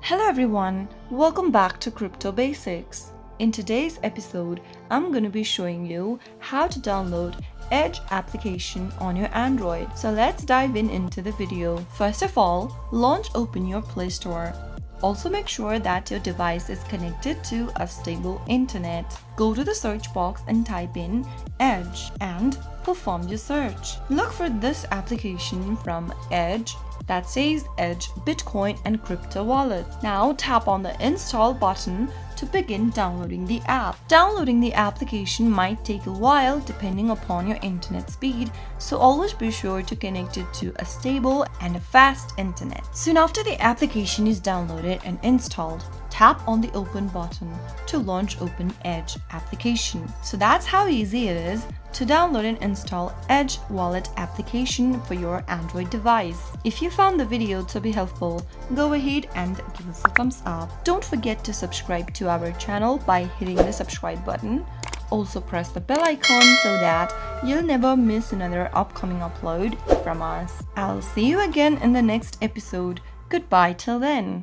Hello everyone, welcome back to Crypto Basics. In today's episode, I'm going to be showing you how to download Edge application on your Android. So let's dive into the video. First of all, open your Play Store. Also make sure that your device is connected to a stable internet. Go to the search box and type in Edge and perform your search. Look for this application from Edge that says Edge Bitcoin and Crypto Wallet. Now tap on the install button to begin downloading the app. Downloading the application might take a while depending upon your internet speed, so always be sure to connect it to a stable and a fast internet. Soon after the application is downloaded and installed, tap on the open button to launch Open Edge application. So that's how easy it is to download and install Edge Wallet application for your Android device. If you found the video to be helpful, go ahead and give us a thumbs up. Don't forget to subscribe to our channel by hitting the subscribe button. Also press the bell icon so that you'll never miss another upcoming upload from us. I'll see you again in the next episode. Goodbye till then.